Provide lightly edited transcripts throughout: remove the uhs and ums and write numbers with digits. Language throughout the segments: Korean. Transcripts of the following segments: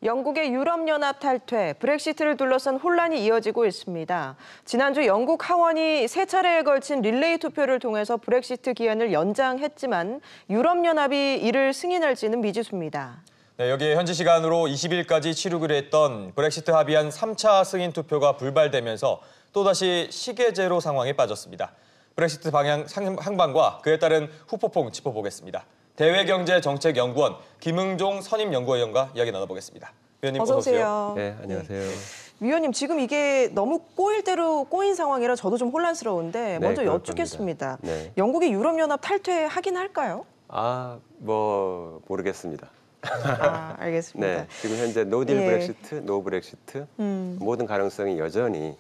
영국의 유럽연합 탈퇴, 브렉시트를 둘러싼 혼란이 이어지고 있습니다. 지난주 영국 하원이 세 차례에 걸친 릴레이 투표를 통해서 브렉시트 기한을 연장했지만 유럽연합이 이를 승인할지는 미지수입니다. 네, 여기에 현지 시간으로 20일까지 치르기로 했던 브렉시트 합의안 3차 승인 투표가 불발되면서 또다시 시계제로 상황에 빠졌습니다. 브렉시트 방향 향방과 그에 따른 후폭풍 짚어보겠습니다. 대외경제정책연구원 김응종 선임연구위원과 이야기 나눠보겠습니다. 위원님 어서 오세요. 네, 안녕하세요. 네. 위원님, 지금 이게 너무 꼬일 대로 꼬인 상황이라 저도 좀 혼란스러운데 먼저 여쭙겠습니다. 네. 영국이 유럽연합 탈퇴하긴 할까요? 모르겠습니다. 알겠습니다. 네, 지금 현재 노딜 브렉시트, 노 브렉시트 모든 가능성이 여전히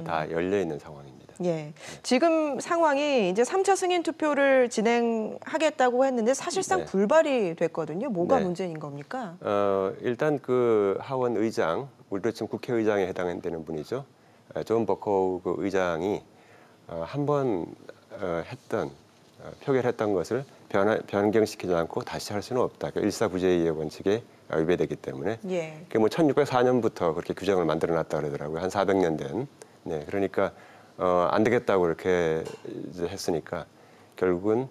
다 열려 있는 상황입니다. 예, 지금 상황이 이제 3차 승인 투표를 진행하겠다고 했는데 사실상 불발이 됐거든요. 뭐가 문제인 겁니까? 일단 그 하원 의장, 우리로 지금 국회의장에 해당되는 분이죠. 존 버커우 그 의장이 한번 표결했던 것을 변경시키지 않고 다시 할 수는 없다. 그러니까 일사부재의 원칙에 위배되기 때문에. 그게 뭐 1604년부터 그렇게 규정을 만들어놨다 그러더라고요. 한 400년 된. 네, 그러니까 안 되겠다고 이렇게 이제 했으니까 결국은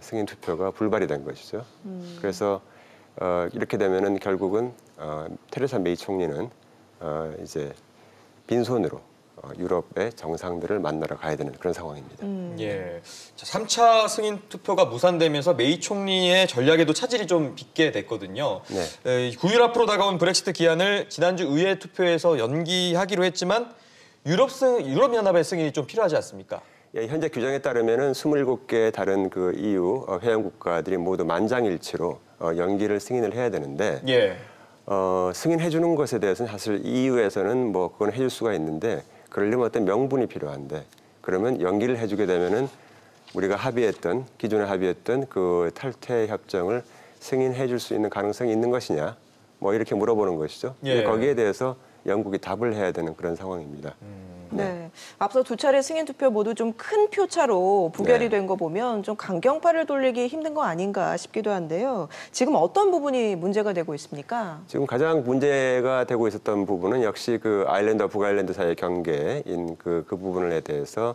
승인 투표가 불발이 된 것이죠. 그래서 이렇게 되면은 결국은 테레사 메이 총리는 이제 빈손으로 유럽의 정상들을 만나러 가야 되는 그런 상황입니다. 예, 자, 3차 승인 투표가 무산되면서 메이 총리의 전략에도 차질이 좀 빚게 됐거든요. 9일 앞으로 다가온 브렉시트 기한을 지난주 의회 투표에서 연기하기로 했지만 유럽연합의 승인이 좀 필요하지 않습니까? 예, 현재 규정에 따르면은 27개 다른 그 EU 회원 국가들이 모두 만장일치로 연기를 승인을 해야 되는데 승인해 주는 것에 대해서는 사실 EU에서는 뭐 그건 해줄 수가 있는데 그러려면 어떤 명분이 필요한데 그러면 연기를 해주게 되면은 우리가 기존에 합의했던 그 탈퇴 협정을 승인해 줄 수 있는 가능성이 있는 것이냐 뭐 이렇게 물어보는 것이죠. 거기에 대해서 영국이 답을 해야 되는 그런 상황입니다. 네. 앞서 두 차례 승인 투표 모두 좀 큰 표차로 부결이 된 거 보면 좀 강경파를 돌리기 힘든 거 아닌가 싶기도 한데요. 지금 어떤 부분이 문제가 되고 있습니까? 지금 가장 문제가 되고 있었던 부분은 역시 그 아일랜드와 북아일랜드 사이의 경계인 그 부분에 대해서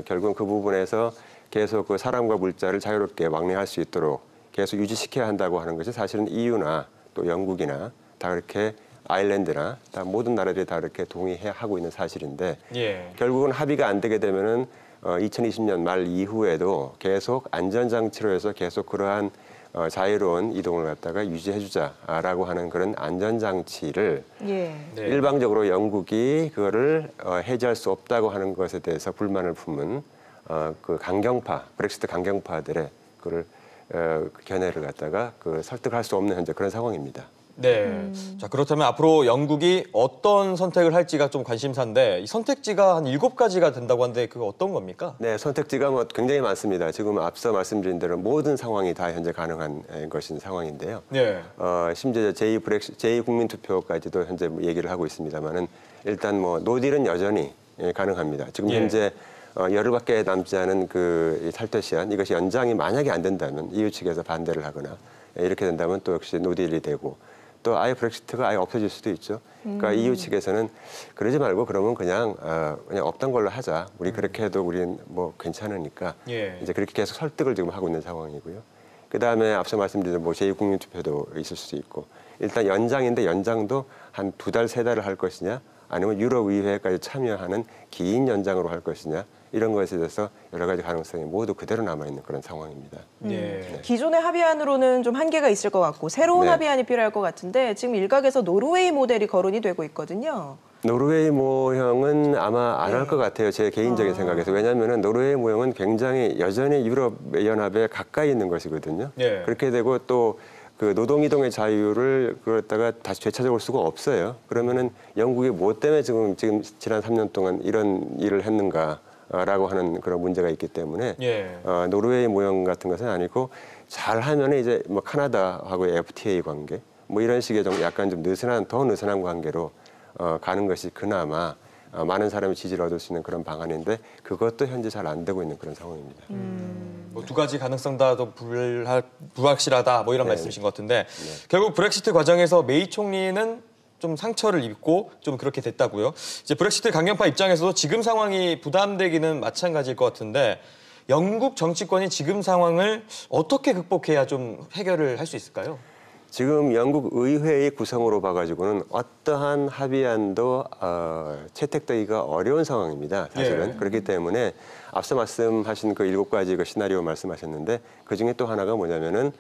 결국은 그 부분에서 계속 그 사람과 물자를 자유롭게 왕래할 수 있도록 계속 유지시켜야 한다고 하는 것이 사실은 EU나 또 영국이나 다 그렇게 아일랜드나 다 모든 나라들이 다 이렇게 동의하고 있는 사실인데 결국은 합의가 안 되게 되면은 2020년 말 이후에도 계속 안전장치로 해서 계속 그러한 자유로운 이동을 갖다가 유지해주자라고 하는 그런 안전장치를 일방적으로 영국이 그거를 해제할 수 없다고 하는 것에 대해서 불만을 품은 그 브렉시트 강경파들의 그걸 견해를 갖다가 설득할 수 없는 현재 그런 상황입니다. 네. 자, 그렇다면 앞으로 영국이 어떤 선택을 할지가 좀 관심사인데 이 선택지가 한 7가지가 된다고 하는데 그거 어떤 겁니까? 네, 선택지가 뭐 굉장히 많습니다. 지금 앞서 말씀드린 대로 모든 상황이 다 현재 가능한 것인 상황인데요. 심지어 제2국민투표까지도 현재 얘기를 하고 있습니다만은 일단 뭐 노딜은 여전히 가능합니다. 지금 현재 열흘밖에 남지 않은 그 탈퇴 시한 이것이 연장이 만약에 안 된다면 EU 측에서 반대를 하거나 이렇게 된다면 또 역시 노딜이 되고 또 아예 브렉시트가 아예 없어질 수도 있죠. 그러니까 EU 측에서는 그러지 말고 그러면 그냥 없던 걸로 하자. 우리 그렇게 해도 우리는 뭐 괜찮으니까 이제 그렇게 계속 설득을 지금 하고 있는 상황이고요. 그 다음에 앞서 말씀드린 뭐 제2국민투표도 있을 수도 있고 일단 연장인데 연장도 한 2달, 3달을 할 것이냐 아니면 유럽의회까지 참여하는 긴 연장으로 할 것이냐 이런 것에 대해서 여러 가지 가능성이 모두 그대로 남아있는 그런 상황입니다. 기존의 합의안으로는 좀 한계가 있을 것 같고 새로운 합의안이 필요할 것 같은데 지금 일각에서 노르웨이 모델이 거론이 되고 있거든요. 노르웨이 모형은 아마 안 할 것 같아요. 제 개인적인 생각에서. 왜냐하면 노르웨이 모형은 굉장히 여전히 유럽연합에 가까이 있는 것이거든요. 그렇게 되고 또 그 노동이동의 자유를 그랬다가 다시 되찾아올 수가 없어요. 그러면은 영국이 뭐 때문에 지금 지난 3년 동안 이런 일을 했는가 라고 하는 그런 문제가 있기 때문에 노르웨이 모형 같은 것은 아니고 잘하면 이제 뭐 카나다하고의 FTA 관계 뭐 이런 식의 좀 약간 좀 더 느슨한 관계로 가는 것이 그나마 많은 사람이 지지를 얻을 수 있는 그런 방안인데 그것도 현재 잘 안 되고 있는 그런 상황입니다. 뭐 두 가지 가능성 다도 불확실하다 뭐 이런 말씀이신 것 같은데 결국 브렉시트 과정에서 메이 총리는 좀 상처를 입고 좀 그렇게 됐다고요. 이제 브렉시트 강경파 입장에서도 지금 상황이 부담되기는 마찬가지일 것 같은데 영국 정치권이 지금 상황을 어떻게 극복해야 좀 해결을 할 수 있을까요? 지금 영국 의회의 구성으로 봐가지고는 어떠한 합의안도 채택되기가 어려운 상황입니다. 사실은. 그렇기 때문에 앞서 말씀하신 그 7가지 그 시나리오 말씀하셨는데 그중에 또 하나가 뭐냐면은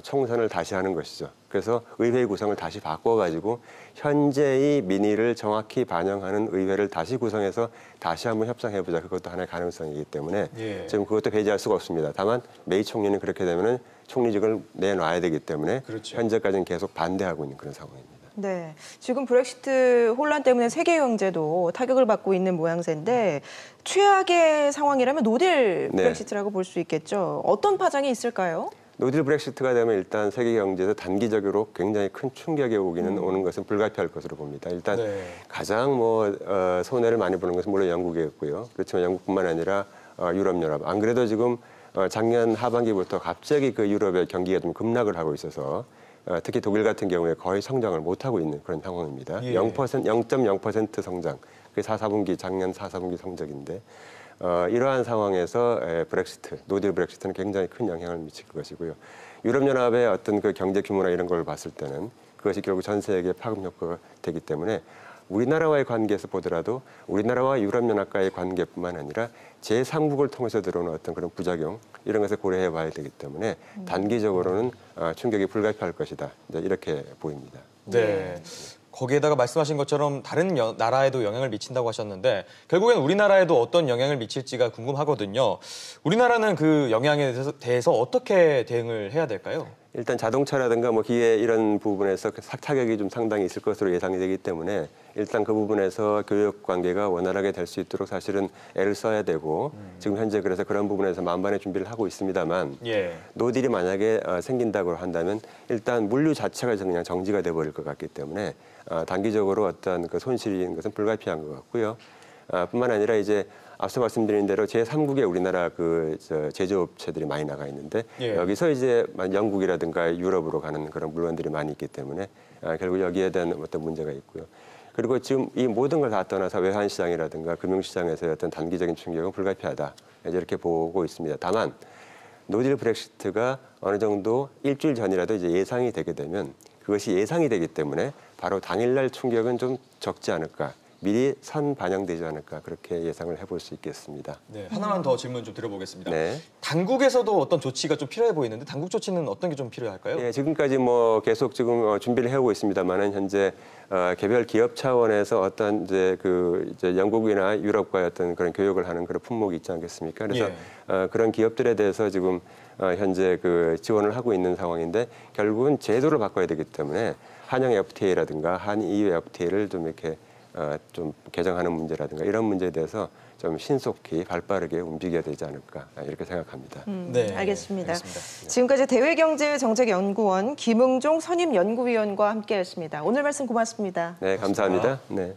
총선을 다시 하는 것이죠. 그래서 의회의 구성을 다시 바꿔가지고 현재의 민의를 정확히 반영하는 의회를 다시 구성해서 다시 한번 협상해보자. 그것도 하나의 가능성이기 때문에 지금 그것도 배제할 수가 없습니다. 다만 메이 총리는 그렇게 되면은 총리직을 내놔야 되기 때문에 현재까지는 계속 반대하고 있는 그런 상황입니다. 네, 지금 브렉시트 혼란 때문에 세계 경제도 타격을 받고 있는 모양새인데 최악의 상황이라면 노딜 브렉시트라고 볼 수 있겠죠. 어떤 파장이 있을까요? 노딜 브렉시트가 되면 일단 세계 경제에서 단기적으로 굉장히 큰 충격이 오는 것은 불가피할 것으로 봅니다. 일단 가장 손해를 많이 보는 것은 물론 영국이었고요. 그렇지만 영국뿐만 아니라 유럽연합. 안 그래도 지금 작년 하반기부터 갑자기 그 유럽의 경기가 좀 급락을 하고 있어서 특히 독일 같은 경우에 거의 성장을 못하고 있는 그런 상황입니다. 0.0% 성장. 그게 작년 4, 4분기 성적인데 이러한 상황에서 브렉시트, 노딜 브렉시트는 굉장히 큰 영향을 미칠 것이고요. 유럽연합의 어떤 그 경제 규모나 이런 걸 봤을 때는 그것이 결국 전 세계에 파급 효과가 되기 때문에 우리나라와의 관계에서 보더라도 우리나라와 유럽연합과의 관계뿐만 아니라 제3국을 통해서 들어오는 어떤 그런 부작용 이런 것을 고려해 봐야 되기 때문에 단기적으로는 충격이 불가피할 것이다. 이제 이렇게 보입니다. 네. 거기에다가 말씀하신 것처럼 다른 나라에도 영향을 미친다고 하셨는데 결국엔 우리나라에도 어떤 영향을 미칠지가 궁금하거든요. 우리나라는 그 영향에 대해서 어떻게 대응을 해야 될까요? 일단 자동차라든가 기계 이런 부분에서 타격이 좀 상당히 있을 것으로 예상이 되기 때문에 일단 그 부분에서 교역 관계가 원활하게 될 수 있도록 사실은 애를 써야 되고 지금 현재 그래서 그런 부분에서 만반의 준비를 하고 있습니다만 노딜이 만약에 생긴다고 한다면 일단 물류 자체가 그냥 정지가 돼버릴 것 같기 때문에 단기적으로 어떤 그 손실이 있는 것은 불가피한 것 같고요. 뿐만 아니라 이제 앞서 말씀드린 대로 제3국에 우리나라 제조업체들이 많이 나가 있는데 여기서 이제 영국이라든가 유럽으로 가는 그런 물건들이 많이 있기 때문에 결국 여기에 대한 어떤 문제가 있고요. 그리고 지금 이 모든 걸 다 떠나서 외환시장이라든가 금융시장에서의 어떤 단기적인 충격은 불가피하다. 이렇게 보고 있습니다. 다만 노딜 브렉시트가 어느 정도 일주일 전이라도 이제 예상이 되게 되면 그것이 예상이 되기 때문에 바로 당일날 충격은 좀 적지 않을까. 미리 반영되지 않을까 그렇게 예상을 해볼 수 있겠습니다. 네, 하나만 더 질문 좀 드려보겠습니다. 당국에서도 어떤 조치가 좀 필요해 보이는데 당국 조치는 어떤 게 좀 필요할까요? 예, 지금까지 계속 지금 준비를 해오고 있습니다만은 현재 개별 기업 차원에서 어떤 이제 영국이나 유럽과의 어떤 그런 교역을 하는 그런 품목이 있지 않겠습니까? 그래서 그런 기업들에 대해서 지금 현재 지원을 하고 있는 상황인데 결국은 제도를 바꿔야 되기 때문에 한영 FTA라든가 한EU FTA를 좀 이렇게 좀 개정하는 문제라든가 이런 문제에 대해서 좀 신속히 발빠르게 움직여야 되지 않을까 이렇게 생각합니다. 네, 알겠습니다. 지금까지 대외경제정책연구원 김응종 선임연구위원과 함께했습니다. 오늘 말씀 고맙습니다. 네, 감사합니다. 네.